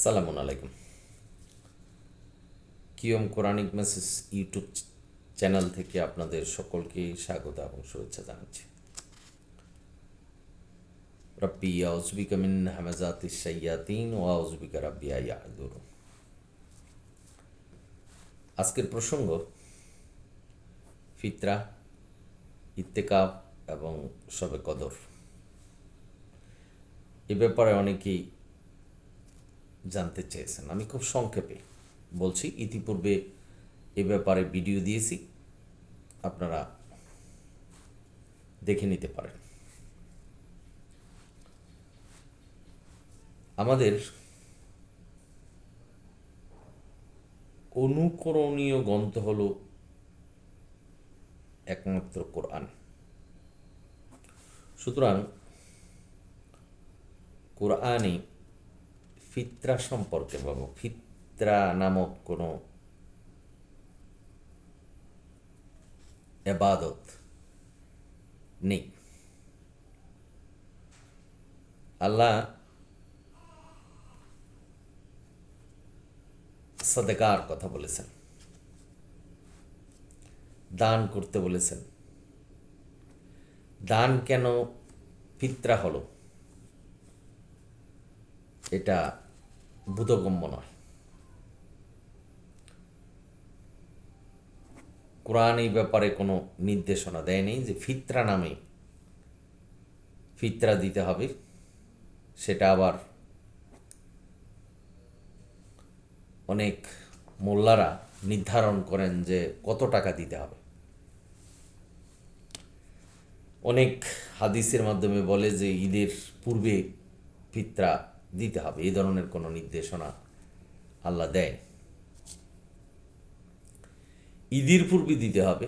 সালামুন আলাইকুম। কিয়ম Quranic message YouTube channel থেকে আপনাদের সকলকে স্বাগত এবং শুভেচ্ছা জানাচ্ছি। রব্বি আউযুবিকা মিন হামাযাতিশ শাইয়াতিন ওয়া আউযুবিকা রাব্বি আন ইয়াহযুরুন। আজকের প্রসঙ্গ ফিতরা, ইত্তেকাফ এবং শবে কদর। এ ব্যাপারে অনেকেই জানতে চেয়েছেন। আমি খুব সংক্ষেপে বলছি, ইতিপূর্বে এ ব্যাপারে ভিডিও দিয়েছি, আপনারা দেখে নিতে পারেন। আমাদের অনুকরণীয় গ্রন্থ হল একমাত্র কোরআন। সুতরাং কোরআনে ফিতরা সম্পর্কে বা ফিতরা নামক কোনো ইবাদত নেই। আল্লাহ সাদকার কথা বলেছেন, দান করতে বলেছেন। দান কেন ফিতরা হলো, এটা বোধগম্য নয়। কোরআন এই ব্যাপারে কোনো নির্দেশনা দেয়নি যে ফিতরা নামে ফিতরা দিতে হবে। সেটা আবার অনেক মোল্লারা নির্ধারণ করেন যে কত টাকা দিতে হবে। অনেক হাদিসের মাধ্যমে বলে যে ঈদের পূর্বে ফিতরা দিতে হবে। এই ধরনের কোনো নির্দেশনা আল্লাহ দেয়। ঈদের পূর্বে দিতে হবে।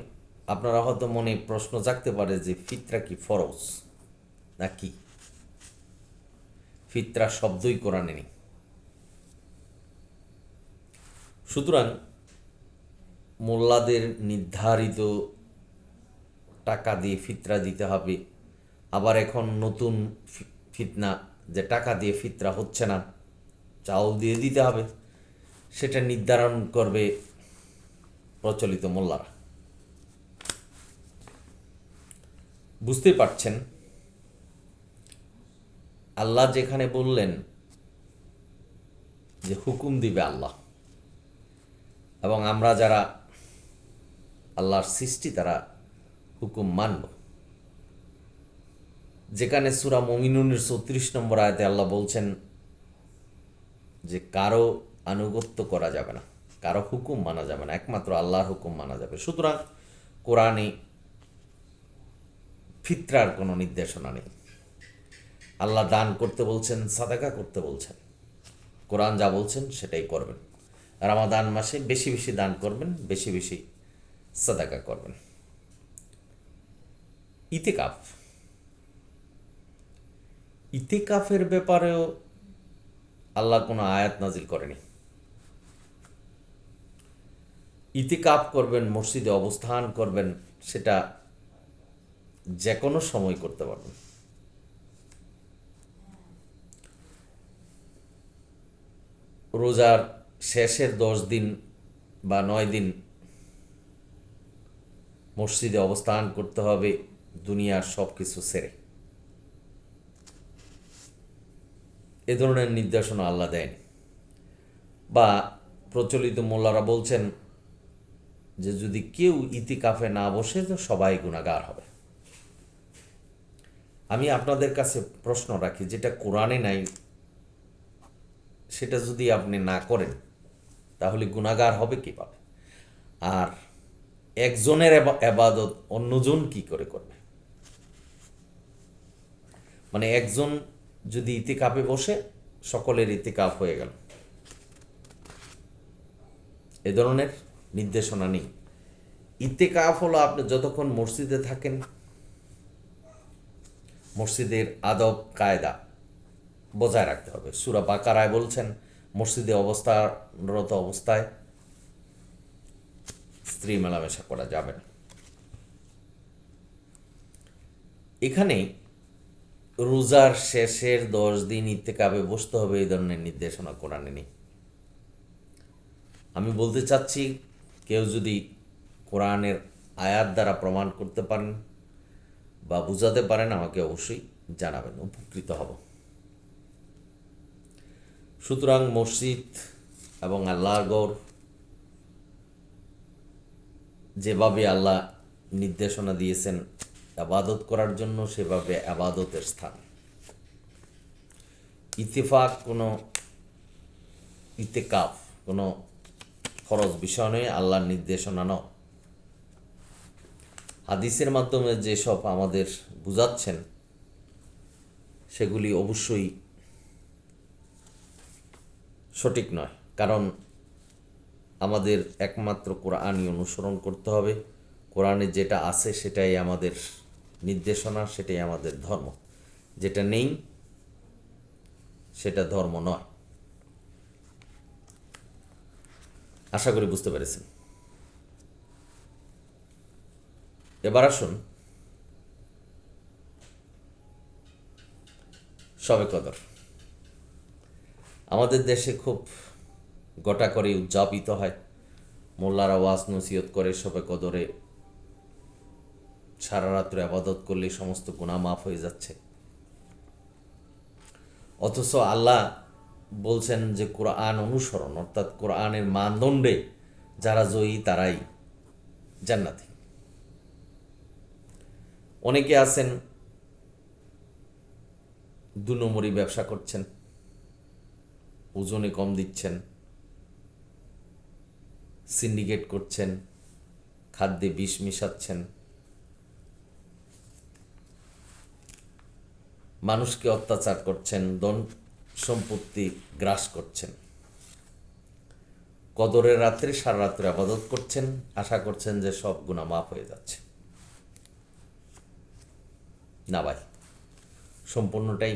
আপনারা হয়তো মনে প্রশ্ন জাগতে পারে যে ফিতরা কি ফরজ না কি? ফিতরা শব্দই কোরআনে নেই। সুতরাং মোল্লাদের নির্ধারিত টাকা দিয়ে ফিতরা দিতে হবে। আবার এখন নতুন ফিতনা যে টাকা দিয়ে ফিতরা হচ্ছে না, চাউল দিয়ে দিতে হবে, সেটা নির্ধারণ করবে প্রচলিত মোল্লারা। বুঝতেই পারছেন, আল্লাহ যেখানে বললেন যে হুকুম দিবে আল্লাহ, এবং আমরা যারা আল্লাহর সৃষ্টি তারা হুকুম মানব। যেখানে সূরা মুমিনুনের ৩৪ নম্বর আয়াতে আল্লাহ বলছেন যে কারো আনুগত্য করা যাবে না, কারো হুকুম মানা যাবে না, একমাত্র আল্লাহর হুকুম মানা যাবে। সুতরাং কোরআনে ফিতরার কোনো নির্দেশনা নেই। আল্লাহ দান করতে বলছেন, সাদাকা করতে বলছেন। কোরআন যা বলছেন সেটাই করবেন। রমাদান মাসে বেশি বেশি দান করবেন, বেশি বেশি সাদাকা করবেন। ইতিকাফ, ইতিকাফের ব্যাপারেও আল্লাহ কোনো আয়াত নাজিল করেনি। ইতিকাফ করবেন, মসজিদে অবস্থান করবেন, সেটা যে কোনো সময় করতে পারবেন। রোজার শেষের 10 দিন বা 9 দিন মসজিদে অবস্থান করতে হবে, দুনিয়ার সব কিছু ছেড়ে। এ ধরনের নির্দেশনা আল্লাহ দেয়নি। বা প্রচলিত মোল্লারা বলছেন যে যদি কেউ ইতিকাফে না বসে তো সবাই গুনাহগার হবে। আমি আপনাদের কাছে প্রশ্ন রাখি, যেটা কোরআনে নাই সেটা যদি আপনি না করেন তাহলে গুনাহগার হবে কীভাবে? আর একজনের ইবাদত অন্যজন কি করে করবে? মানে একজন যদি ইতিকাফে বসে সকলের ইতিকাফ হয়ে গেল, এ ধরনের নির্দেশনা নেই। ইতিকাফ হলো আপনি যতক্ষণ মসজিদে থাকেন, মসজিদের আদব কায়দা বজায় রাখতে হবে। সূরা বাকারায় বলছেন মসজিদে অবস্থানরত অবস্থায় স্ত্রী মেলামেশা করা যাবে না। এখানে রোজার শেষের 10 দিন ইত্তেকাবে বসতে হবে, এই ধরনের নির্দেশনা কোরআনে নেই। আমি বলতে চাচ্ছি, কেউ যদি কোরআনের আয়াত দ্বারা প্রমাণ করতে পারেন বা বুঝাতে পারেন, আমাকে অবশ্যই জানাবেন, উপকৃত হব। সুতরাং মসজিদ এবং আল্লাহর ঘর যেভাবে আল্লাহ নির্দেশনা দিয়েছেন আবাদত করার জন্য, সেভাবে আবাদতের স্থান। ইত্তেফাক কোনো ইতেকাফ কোনো ফরজ বিষয় নয়, আল্লাহর নির্দেশনা নয়। হাদিসের মাধ্যমে যেসব আমাদের বুঝাচ্ছেন সেগুলি অবশ্যই সঠিক নয়, কারণ আমাদের একমাত্র কোরআনই অনুসরণ করতে হবে। কোরআনে যেটা আছে সেটাই আমাদের নির্দেশনা, সেটাই আমাদের ধর্ম। যেটা নেই সেটা ধর্ম নয়। আশা করি বুঝতে পেরেছেন। এবার আসুন শবে কদর। আমাদের দেশে খুব গোটা করে উদযাপিত হয়। মোল্লারা ওয়াজ নসিহত করে শবে কদরে সারা রাত্রে আবাদত করলে সমস্ত গুনাহ মাফ হয়ে যাচ্ছে। অথচ আল্লাহ বলছেন যে কোরআন অনুসরণ, অর্থাৎ কোরআনের মানদণ্ডে যারা জয়ী তারাই জান্নাতি। অনেকে আছেন 2 নম্বরই ব্যবসা করছেন, ওজনে কম দিচ্ছেন, সিন্ডিকেট করছেন, খাদ্যে বিষ মিশাচ্ছেন, মানুষকে অত্যাচার করছেন, ধন সম্পত্তি গ্রাস করছেন। কদরের রাত্রে সারা রাত্রে আবাদত করছেন, আশা করছেন যে সব গুনাহ মাফ হয়ে যাচ্ছে। না ভাই, সম্পূর্ণটাই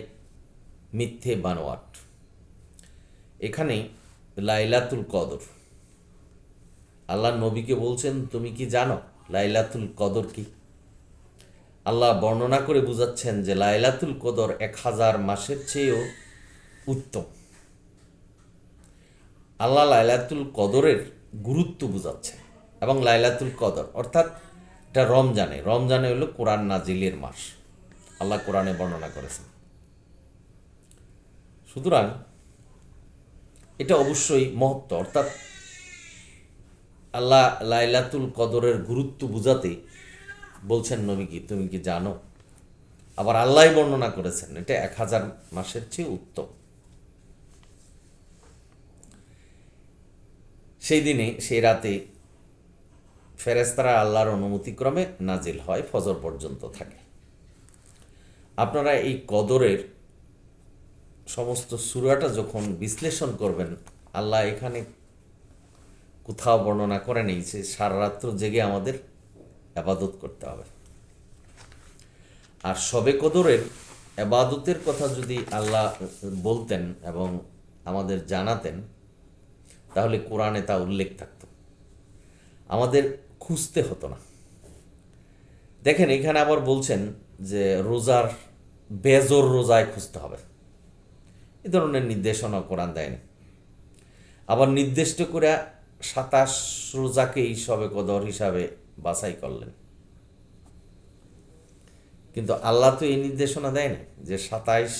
মিথ্যে বানোয়াট। এখানে লাইলাতুল কদর, আল্লাহ নবীকে বলছেন, তুমি কি জানো লাইলাতুল কদর কি? আল্লাহ বর্ণনা করে বুঝাচ্ছেন যে লাইলাতুল কদর 1000 মাসের চেয়েও উত্তম। আল্লাহ লাইলাতুল কদরের গুরুত্ব বুঝাচ্ছেন। এবং লাইলাতুল কদর অর্থাৎ এটা রমজানে হলো কোরআন নাজিলের মাস, আল্লাহ কোরআনে বর্ণনা করেছেন। সুতরাং এটা অবশ্যই মহত্ব, অর্থাৎ আল্লাহ লাইলাতুল কদরের গুরুত্ব বুঝাতে বলছেন নবী কি তুমি কি জানো? আবার আল্লাহই বর্ণনা করেছেন এটা 1000 মাসের চেয়ে উত্তম। সেই দিনে সেই রাতে ফেরেশতারা আল্লাহর অনুমতিক্রমে নাজিল হয়, ফজর পর্যন্ত থাকে। আপনারা এই কদরের সমস্ত সূরাটা যখন বিশ্লেষণ করবেন, আল্লাহ এখানে কোথাও বর্ণনা করে নেই যে সারা রাত্র জেগে আমাদের ইবাদত করতে হবে। আর শবে কদরের ইবাদতের কথা যদি আল্লাহ বলতেন এবং আমাদের জানাতেন, তাহলে কোরআনে তা উল্লেখ থাকত, আমাদের খুঁজতে হতো না। দেখেন এখানে আবার বলছেন যে রোজার বেজর রোজায় খুঁজতে হবে, এ ধরনের নির্দেশনা কোরআন দেয়নি। আবার নির্দিষ্ট করে 27 রোজাকেই শবে কদর হিসাবে বাছাই করলেন, কিন্তু আল্লাহ তো এই নির্দেশনা দেয়নি যে 27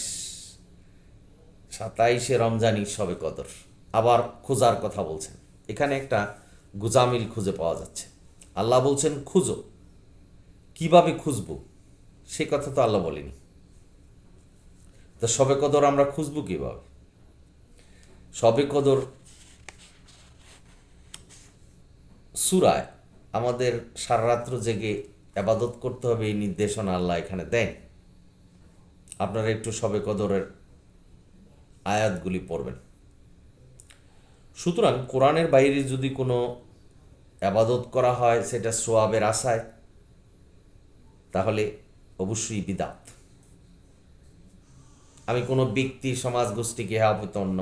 রমজানই শবে কদর। আবার খোঁজার কথা বলছেন, এখানে একটা গুজামিল খুঁজে পাওয়া যাচ্ছে। আল্লাহ বলছেন খুঁজো, কিভাবে খুঁজবো সে কথা তো আল্লাহ বলেনি। তো শবে কদর আমরা খুঁজবো কিভাবে? শবে কদর সূরায় আমাদের সারা রাত্র জেগে ইবাদত করতে হবে এই নির্দেশনা আল্লাহ এখানে দেন। আপনারা একটু শবে কদরের আয়াতগুলি পড়বেন। সুতরাং কোরআনের বাইরে যদি কোনো ইবাদত করা হয় সেটা সওয়াবের আশায়, তাহলে অবশ্যই বিদআত। আমি কোনো ব্যক্তি সমাজ গোষ্ঠীকে হেয়প্রতিপন্ন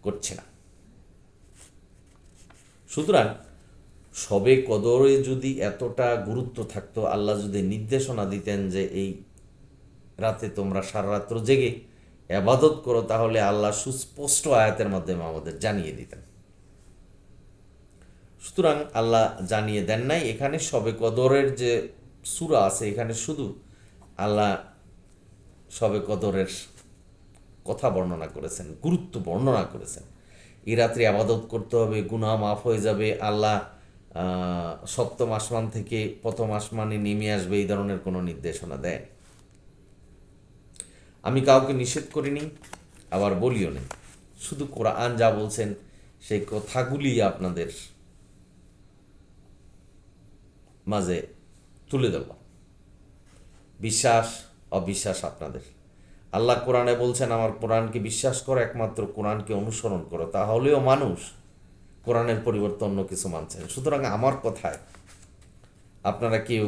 করছি না। সুতরাং শবে কদরে যদি এতটা গুরুত্ব থাকতো, আল্লাহ যদি নির্দেশনা দিতেন যে এই রাতে তোমরা সারা রাত্র জেগে ইবাদত করো, তাহলে আল্লাহ সুস্পষ্ট আয়াতের মাধ্যমে আমাদের জানিয়ে দিতেন। সুতরাং আল্লাহ জানিয়ে দেন নাই। এখানে শবে কদরের যে সূরা আছে, এখানে শুধু আল্লাহ শবে কদরের কথা বর্ণনা করেছেন, গুরুত্ব বর্ণনা করেছেন। এই রাত্রে আবাদত করতে হবে, গুনাহ মাফ হয়ে যাবে, আল্লাহ সপ্তম আসমান থেকে প্রথম আসমানে নেমে আসবে, এই ধরনের কোনো নির্দেশনা দেয়। আমি কাউকে নিষেধ করিনি, আবার বলিও নেই। শুধু কোরআন যা বলছেন সেই কথাগুলি আপনাদের মাঝে তুলে দেব। বিশ্বাস অবিশ্বাস আপনাদের। আল্লাহ কোরআনে বলছেন, আমার কোরআনকে বিশ্বাস করো, একমাত্র কোরআনকে অনুসরণ করো। তাহলেও মানুষ কোরআনের পরিবর্তে অন্য কিছু মানছেন। সুতরাং আমার কথায় আপনারা কেউ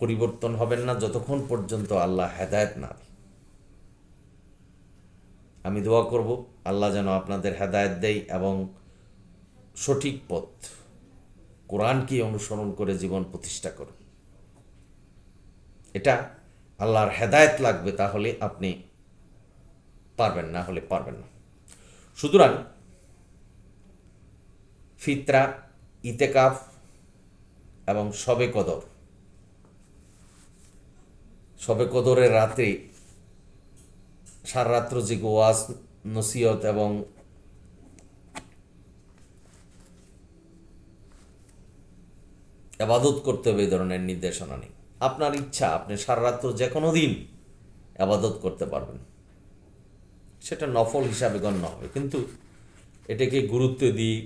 পরিবর্তন হবেন না যতক্ষণ পর্যন্ত আল্লাহ হেদায়েত না দেয়। আমি দোয়া করব আল্লাহ যেন আপনাদের হেদায়েত দেয় এবং সঠিক পথ কোরআনকে অনুসরণ করে জীবন প্রতিষ্ঠা করুন। এটা আল্লাহর হেদায়েত লাগবে, তাহলে আপনি পারবেন, না হলে পারবেন না। সুতরাং ফিতরা, ইতেকাফ এবং শবে কদর, শবে কদরের রাতে সারা রাত্র যে ওয়াজ নসিহত এবং ইবাদত করতে হবে এই ধরনের নির্দেশনা নেই। আপনার ইচ্ছা, আপনি সারা রাত্র যে কোনো দিন ইবাদত করতে পারবেন, সেটা নফল হিসাবে গণ্য হবে। কিন্তু এটাকে গুরুত্ব দিই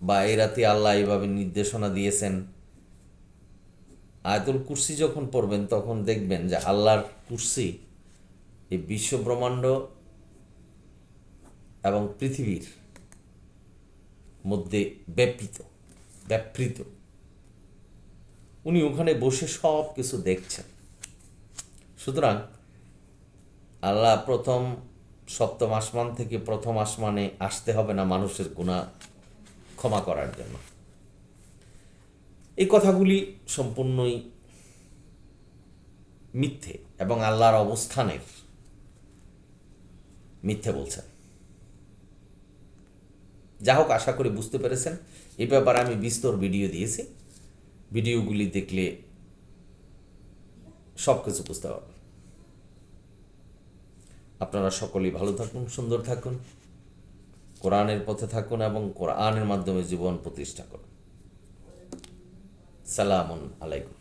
বা এই রাতে আল্লাহ এইভাবে নির্দেশনা দিয়েছেন। আয়াতুল কুরসি যখন পড়বেন তখন দেখবেন যে আল্লাহর কুরসি এই বিশ্ব ব্রহ্মাণ্ড এবং পৃথিবীর মধ্যে ব্যাপৃত। উনি ওখানে বসে সব কিছু দেখছেন। সুতরাং আল্লাহ প্রথম সপ্তম আসমান থেকে প্রথম আসমানে আসতে হবে না মানুষের গুনাহ ক্ষমা করার জন্য। এই কথাগুলি সম্পূর্ণই মিথ্যে এবং আল্লাহর অবস্থানের মিথ্যে বলছেন। যা হোক, আশা করি বুঝতে পেরেছেন। এই ব্যাপারে আমি বিস্তর ভিডিও দিয়েছি, ভিডিওগুলি দেখলে সব কিছু বুঝতে পারবেন। আপনারা সকলেই ভালো থাকুন, সুন্দর থাকুন, কোরআনের পথে থাকুন এবং কোরআনের মাধ্যমে জীবন প্রতিষ্ঠা করুন। সালামুন আলাইকুম।